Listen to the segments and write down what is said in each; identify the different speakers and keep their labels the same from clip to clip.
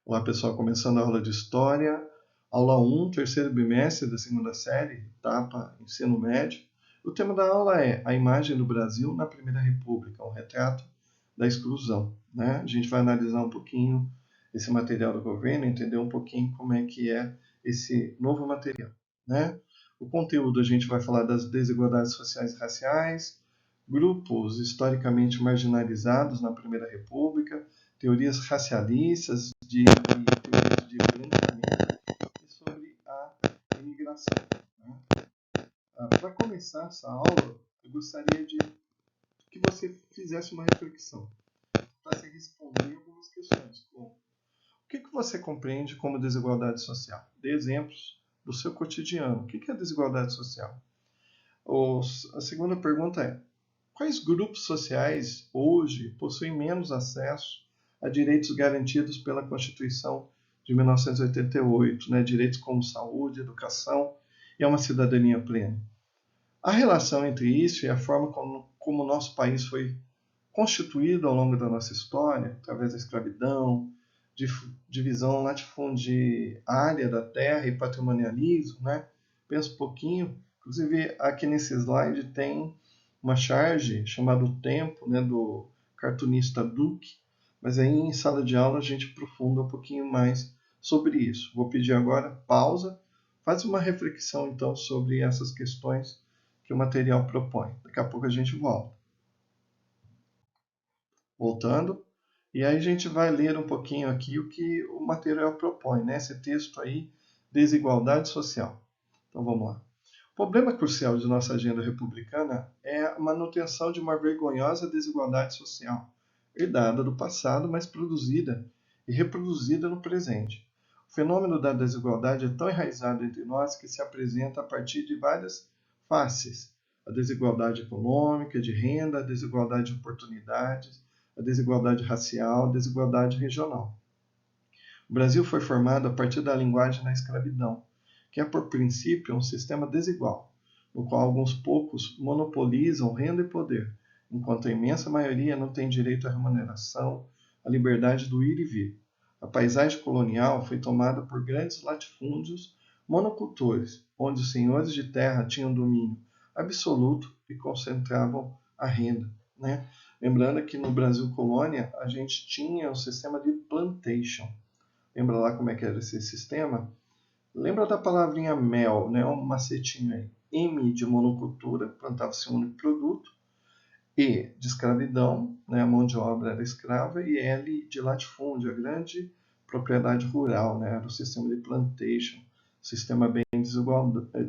Speaker 1: Olá pessoal, começando a aula de História, aula 1, terceiro bimestre da segunda série, etapa ensino médio. O tema da aula é a imagem do Brasil na Primeira República, um retrato da exclusão. Né? A gente vai analisar um pouquinho esse material do governo, entender um pouquinho como é que é esse novo material. Né? O conteúdo a gente vai falar das desigualdades sociais e raciais, grupos historicamente marginalizados na Primeira República, teorias racialistas, teorias de branqueamento e sobre a imigração. Né? Para começar essa aula, eu gostaria de que você fizesse uma reflexão para se responder algumas questões, como o que você compreende como desigualdade social? Dê exemplos do seu cotidiano. O que é desigualdade social? A segunda pergunta é: quais grupos sociais hoje possuem menos acesso a direitos garantidos pela Constituição de 1988, né? Direitos como saúde, educação e uma cidadania plena? A relação entre isso e a forma como o nosso país foi constituído ao longo da nossa história, através da escravidão, divisão latifundiária da terra e patrimonialismo, né? Pensa um pouquinho, inclusive aqui nesse slide tem uma charge chamada O Tempo, né, do cartunista Duque, mas aí em sala de aula a gente aprofunda um pouquinho mais sobre isso. Vou pedir agora pausa, faz uma reflexão então sobre essas questões que o material propõe. Daqui a pouco a gente volta. Voltando, e aí a gente vai ler um pouquinho aqui o que o material propõe, né? Esse texto aí, desigualdade social. Então vamos lá. O problema crucial de nossa agenda republicana é a manutenção de uma vergonhosa desigualdade social, herdada do passado, mas produzida e reproduzida no presente. O fenômeno da desigualdade é tão enraizado entre nós que se apresenta a partir de várias faces: a desigualdade econômica, de renda, a desigualdade de oportunidades, a desigualdade racial, a desigualdade regional. O Brasil foi formado a partir da linguagem da escravidão, que é, por princípio, um sistema desigual, no qual alguns poucos monopolizam renda e poder, enquanto a imensa maioria não tem direito à remuneração, à liberdade do ir e vir. A paisagem colonial foi tomada por grandes latifúndios monocultores, onde os senhores de terra tinham domínio absoluto e concentravam a renda. Né? Lembrando que no Brasil colônia a gente tinha o sistema de plantation. Lembra lá como é que era esse sistema? Lembra da palavrinha mel, né? Um macetinho aí. M de monocultura, plantava-se um único produto. E de escravidão, né? A mão de obra era escrava. E L de latifúndio, a grande propriedade rural, né? Era o sistema de plantation, sistema bem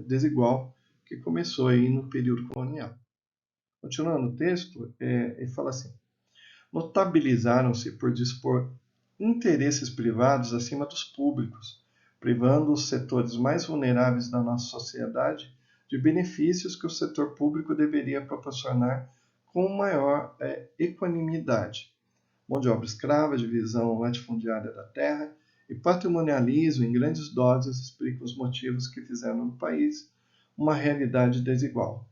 Speaker 1: desigual que começou aí no período colonial. Continuando o texto, ele fala assim: notabilizaram-se por dispor interesses privados acima dos públicos, privando os setores mais vulneráveis da nossa sociedade de benefícios que o setor público deveria proporcionar com maior equanimidade. Mão de obra escrava, divisão latifundiária da terra e patrimonialismo em grandes doses explicam os motivos que fizeram no país uma realidade desigual.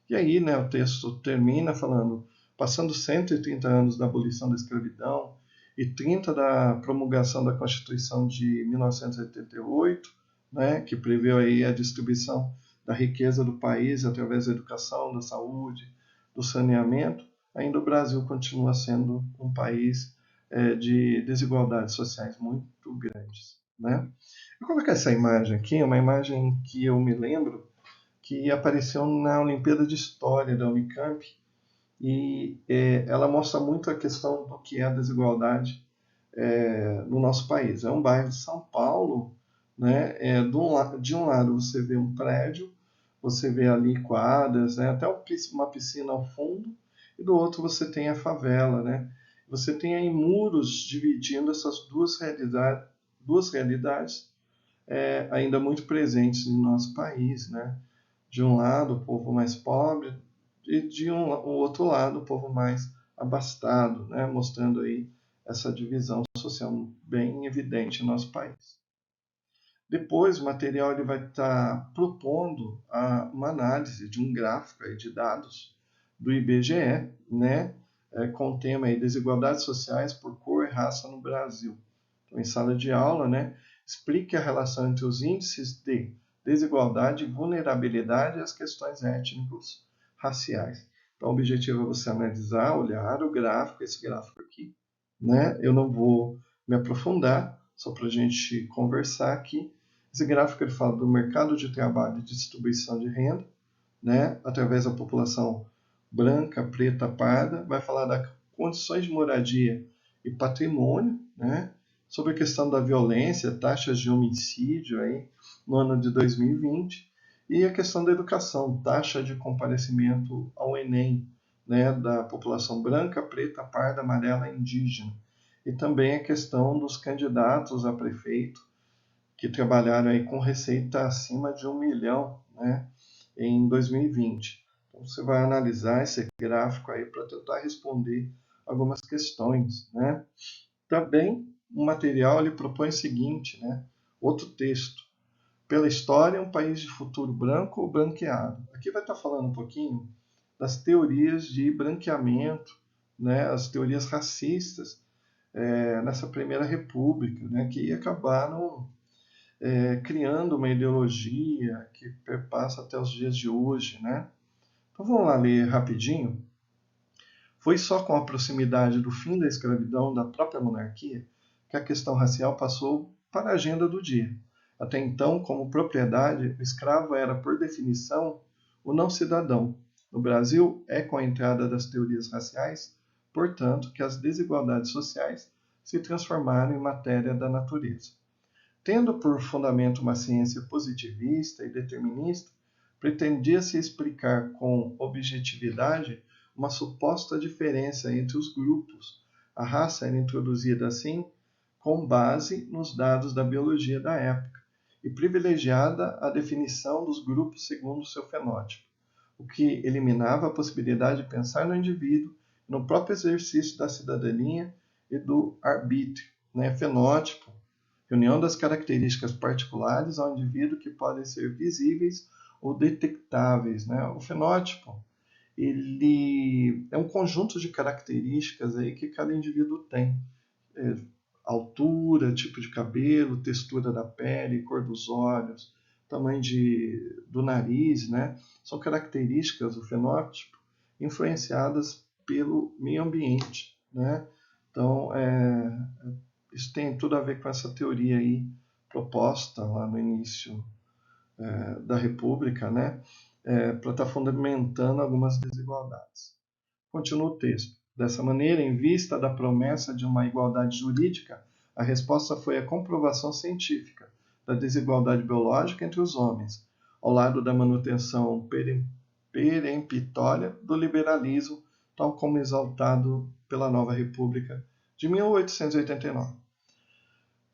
Speaker 1: E aí, né, o texto termina falando: passando 130 anos da abolição da escravidão e 30 da promulgação da Constituição de 1988, né, que preveu aí a distribuição da riqueza do país através da educação, da saúde, do saneamento, ainda o Brasil continua sendo um país de desigualdades sociais muito grandes. Né? Eu coloquei essa imagem aqui, uma imagem que eu me lembro que apareceu na Olimpíada de História da Unicamp, e ela mostra muito a questão do que é a desigualdade no nosso país. É um bairro de São Paulo, né? De um lado você vê um prédio, você vê ali quadras, né? Até uma piscina ao fundo, e do outro você tem a favela, né? Você tem aí muros dividindo essas duas realidades ainda muito presentes no nosso país, né? De um lado, o povo mais pobre, e de um outro lado, o povo mais abastado, né? Mostrando aí essa divisão social bem evidente no nosso país. Depois, o material ele vai estar propondo uma análise de um gráfico aí de dados do IBGE, né? Com o tema aí, desigualdades sociais por cor e raça no Brasil. Então, em sala de aula, né, explique a relação entre os índices de desigualdade e vulnerabilidade e as questões étnicos raciais. Então, o objetivo é você analisar, olhar o gráfico, esse gráfico aqui, né? Eu não vou me aprofundar, só para a gente conversar aqui. Esse gráfico ele fala do mercado de trabalho e distribuição de renda, né? Através da população branca, preta, parda, vai falar das condições de moradia e patrimônio, né? Sobre a questão da violência, taxas de homicídio aí no ano de 2020 e a questão da educação, taxa de comparecimento ao Enem, né, da população branca, preta, parda, amarela e indígena. E também a questão dos candidatos a prefeito que trabalharam aí com receita acima de 1 milhão, né, em 2020. Então, você vai analisar esse gráfico aí para tentar responder algumas questões, né? Também o material ele propõe o seguinte, né? Outro texto. Pela história, um país de futuro branco ou branqueado. Aqui vai estar falando um pouquinho das teorias de branqueamento, né? As teorias racistas nessa Primeira República, né? Que acabaram criando uma ideologia que perpassa até os dias de hoje, né? Então vamos lá ler rapidinho. Foi só com a proximidade do fim da escravidão da própria monarquia que a questão racial passou para a agenda do dia. Até então, como propriedade, o escravo era, por definição, o não cidadão. No Brasil, é com a entrada das teorias raciais, portanto, que as desigualdades sociais se transformaram em matéria da natureza. Tendo por fundamento uma ciência positivista e determinista, pretendia-se explicar com objetividade uma suposta diferença entre os grupos. A raça era introduzida assim com base nos dados da biologia da época e privilegiada a definição dos grupos segundo o seu fenótipo, o que eliminava a possibilidade de pensar no indivíduo, no próprio exercício da cidadania e do arbítrio, né? Fenótipo, reunião das características particulares ao indivíduo que podem ser visíveis ou detectáveis, né? O fenótipo ele é um conjunto de características aí que cada indivíduo tem. É, altura, tipo de cabelo, textura da pele, cor dos olhos, tamanho do nariz, né? São características do fenótipo influenciadas pelo meio ambiente, né? Então, isso tem tudo a ver com essa teoria aí proposta lá no início da República, né? Para estar fundamentando algumas desigualdades. Continua o texto. Dessa maneira, em vista da promessa de uma igualdade jurídica, a resposta foi a comprovação científica da desigualdade biológica entre os homens, ao lado da manutenção peremptória do liberalismo, tal como exaltado pela Nova República de 1889.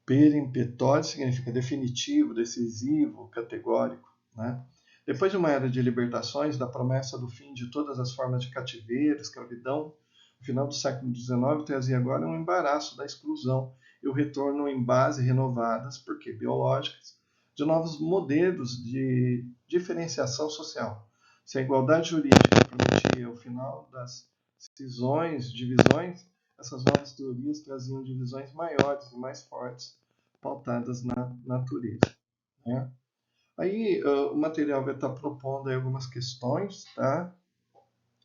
Speaker 1: Peremptório significa definitivo, decisivo, categórico, né? Depois de uma era de libertações, da promessa do fim de todas as formas de cativeiro, escravidão, o final do século XIX trazia agora um embaraço da exclusão e o retorno em bases renovadas, porque biológicas, de novos modelos de diferenciação social. Se a igualdade jurídica prometia o final das divisões, essas novas teorias traziam divisões maiores e mais fortes, pautadas na natureza, né? Aí o material vai estar propondo aí algumas questões, tá?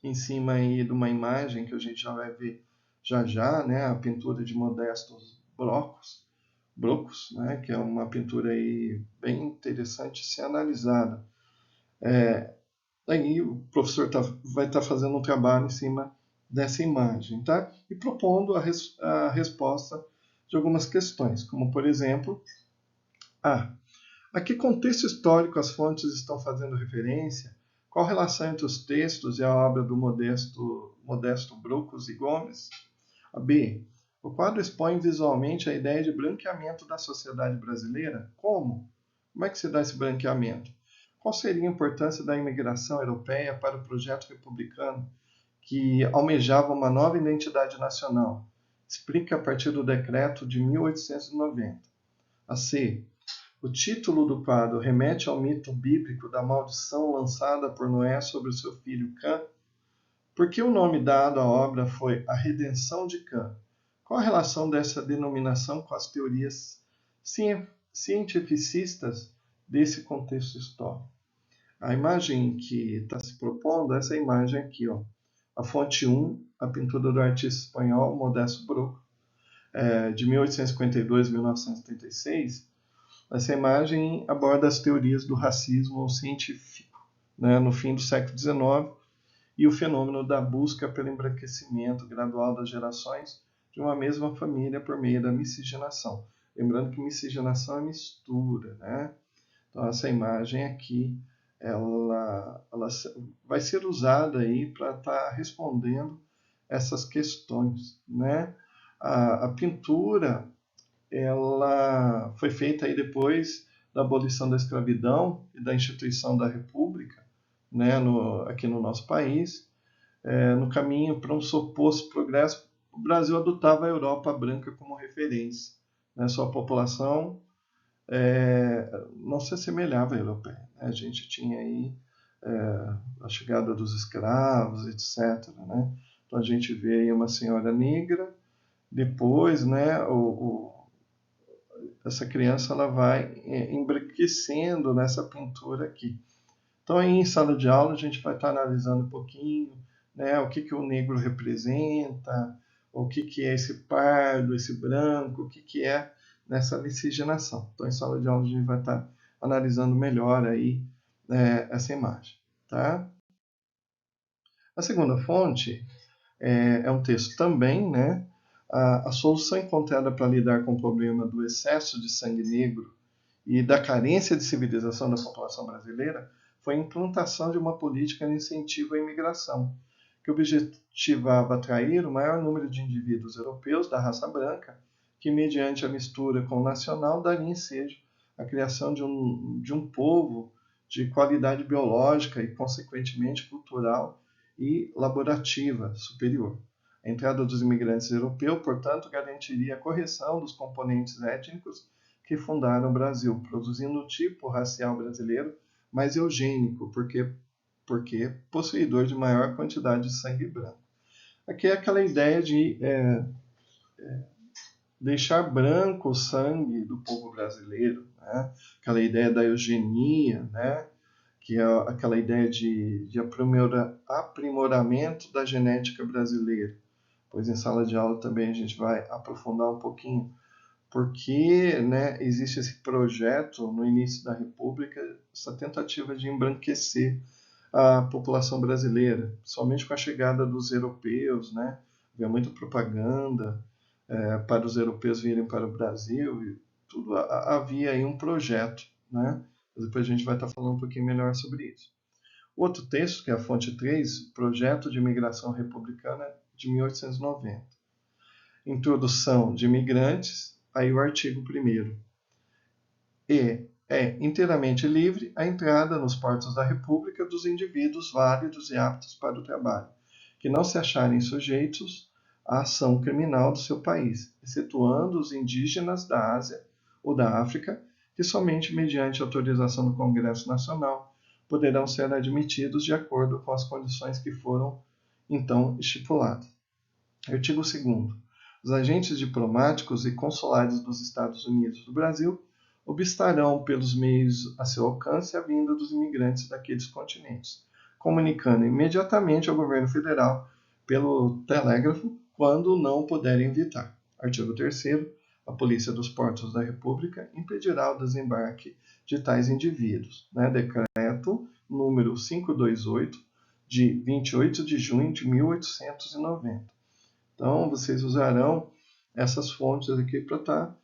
Speaker 1: Em cima aí de uma imagem que a gente já vai ver já já, né? A pintura de Modestos Brocos, né? Que é uma pintura aí bem interessante de ser analisada. Aí o professor vai estar fazendo um trabalho em cima dessa imagem, tá? E propondo a resposta de algumas questões, como por exemplo, a que contexto histórico as fontes estão fazendo referência? Qual a relação entre os textos e a obra do Modesto Brocos e Gomes? A B. O quadro expõe visualmente a ideia de branqueamento da sociedade brasileira? Como? Como é que se dá esse branqueamento? Qual seria a importância da imigração europeia para o projeto republicano que almejava uma nova identidade nacional? Explica a partir do decreto de 1890. A C. O título do quadro remete ao mito bíblico da maldição lançada por Noé sobre o seu filho Cã. Por que o nome dado à obra foi A Redenção de Cã? Qual a relação dessa denominação com as teorias cientificistas desse contexto histórico? A imagem que está se propondo é essa imagem aqui, ó. A fonte 1, a pintura do artista espanhol Modesto Bruco, de 1852 a 1936. Essa imagem aborda as teorias do racismo científico, né, no fim do século XIX, e o fenômeno da busca pelo embranquecimento gradual das gerações de uma mesma família por meio da miscigenação. Lembrando que miscigenação é mistura, né? Então essa imagem aqui, ela vai ser usada aí para estar respondendo essas questões, né? A pintura, ela foi feita aí depois da abolição da escravidão e da instituição da República, né, aqui no nosso país, no caminho para um suposto progresso. O Brasil adotava a Europa branca como referência, né? Sua população não se assemelhava à europeia, né? A gente tinha aí a chegada dos escravos, etc., né? Então a gente vê aí uma senhora negra, depois, né, essa criança ela vai embranquecendo nessa pintura aqui. Então, aí, em sala de aula, a gente vai estar analisando um pouquinho, né, o que o negro representa, o que é esse pardo, esse branco, o que é nessa miscigenação. Então, em sala de aula, a gente vai estar analisando melhor aí, essa imagem. Tá? A segunda fonte é um texto também, né? A solução encontrada para lidar com o problema do excesso de sangue negro e da carência de civilização da população brasileira foi a implantação de uma política de incentivo à imigração, que objetivava atrair o maior número de indivíduos europeus da raça branca, que, mediante a mistura com o nacional, daria ensejo à criação de um povo de qualidade biológica e, consequentemente, cultural e laborativa superior. A entrada dos imigrantes europeus, portanto, garantiria a correção dos componentes étnicos que fundaram o Brasil, produzindo um tipo racial brasileiro mais eugênico, porque possuidor de maior quantidade de sangue branco. Aqui é aquela ideia de deixar branco o sangue do povo brasileiro, né? Aquela ideia da eugenia, né? Que é aquela ideia de aprimoramento da genética brasileira. Pois em sala de aula também a gente vai aprofundar um pouquinho porque, né, existe esse projeto no início da República, essa tentativa de embranquecer a população brasileira, somente com a chegada dos europeus, né? Havia muita propaganda para os europeus virem para o Brasil e tudo havia aí um projeto, né? Depois a gente vai estar falando um pouquinho melhor sobre isso. Outro texto, que é a fonte 3, Projeto de Imigração Republicana de 1890. Introdução de imigrantes, aí o artigo 1º. E é inteiramente livre a entrada nos portos da República dos indivíduos válidos e aptos para o trabalho, que não se acharem sujeitos à ação criminal do seu país, excetuando os indígenas da Ásia ou da África, que somente mediante autorização do Congresso Nacional poderão ser admitidos de acordo com as condições que foram então estipuladas. Artigo 2º. Os agentes diplomáticos e consulares dos Estados Unidos e do Brasil obstarão pelos meios a seu alcance a vinda dos imigrantes daqueles continentes, comunicando imediatamente ao governo federal pelo telégrafo quando não puderem evitar. Artigo 3º. A Polícia dos Portos da República impedirá o desembarque de tais indivíduos. Né? Decreto número 528, de 28 de junho de 1890. Então, vocês usarão essas fontes aqui para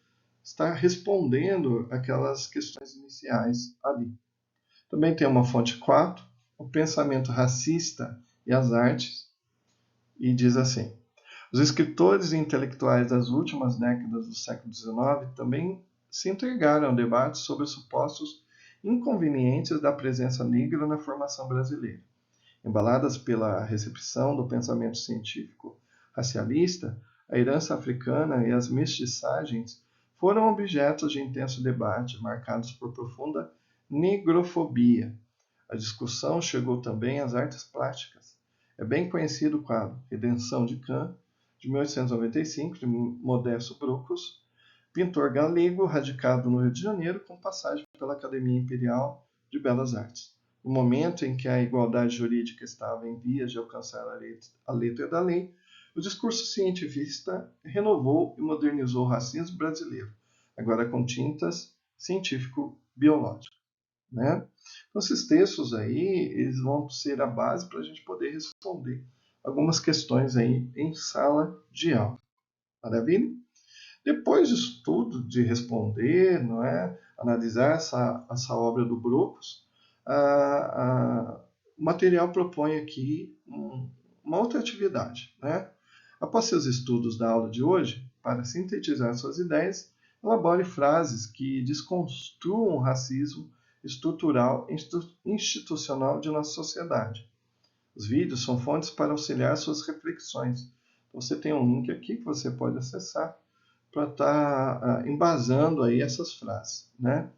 Speaker 1: estar respondendo aquelas questões iniciais ali. Também tem uma fonte 4, o pensamento racista e as artes, e diz assim: os escritores e intelectuais das últimas décadas do século XIX também se entregaram ao debate sobre os supostos inconvenientes da presença negra na formação brasileira. Embaladas pela recepção do pensamento científico racialista, a herança africana e as mestiçagens foram objetos de intenso debate, marcados por profunda negrofobia. A discussão chegou também às artes plásticas. É bem conhecido o quadro Redenção de Can, de 1895, de Modesto Brucos, pintor galego radicado no Rio de Janeiro, com passagem pela Academia Imperial de Belas Artes. No momento em que a igualdade jurídica estava em vias de alcançar a letra da lei, o discurso cientificista renovou e modernizou o racismo brasileiro, agora com tintas científico-biológicas. Né? Então, esses textos aí, eles vão ser a base para a gente poder responder algumas questões aí em sala de aula. Maravilha? Depois disso tudo, de responder, não é? Analisar essa obra do Brucos, o material propõe aqui uma outra atividade. Né? Após seus estudos da aula de hoje, para sintetizar suas ideias, elabore frases que desconstruam o racismo estrutural e institucional de nossa sociedade. Os vídeos são fontes para auxiliar suas reflexões. Então, você tem um link aqui que você pode acessar para estar embasando aí essas frases. Né?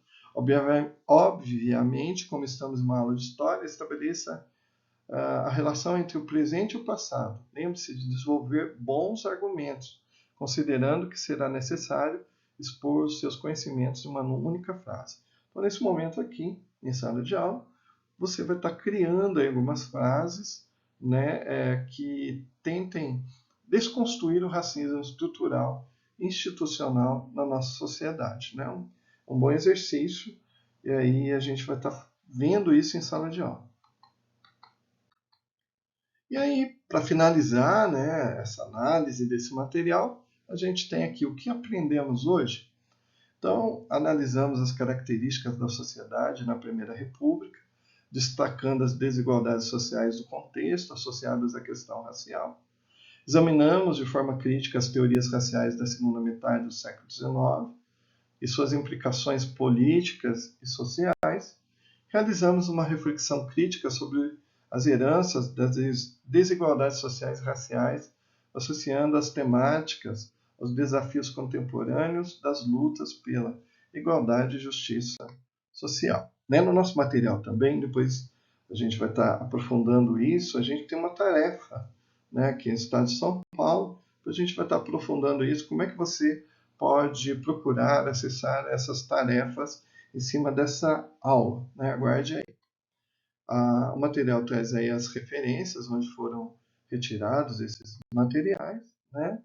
Speaker 1: Obviamente, como estamos em uma aula de história, estabeleça a relação entre o presente e o passado. Lembre-se de desenvolver bons argumentos, considerando que será necessário expor os seus conhecimentos em uma única frase. Então, nesse momento aqui, em sala de aula, você vai estar criando aí algumas frases, né, que tentem desconstruir o racismo estrutural e institucional na nossa sociedade. Né? Um bom exercício, e aí a gente vai estar vendo isso em sala de aula. E aí, para finalizar, né, essa análise desse material, a gente tem aqui o que aprendemos hoje. Então, analisamos as características da sociedade na Primeira República, destacando as desigualdades sociais do contexto associadas à questão racial. Examinamos de forma crítica as teorias raciais da segunda metade do século XIX e suas implicações políticas e sociais. Realizamos uma reflexão crítica sobre as heranças das desigualdades sociais e raciais, associando as temáticas aos desafios contemporâneos das lutas pela igualdade e justiça social. No nosso material também, depois a gente vai estar aprofundando isso, a gente tem uma tarefa, aqui no estado de São Paulo, a gente vai estar aprofundando isso, como é que você pode procurar acessar essas tarefas em cima dessa aula. Aguarde aí. O material traz aí as referências onde foram retirados esses materiais, né?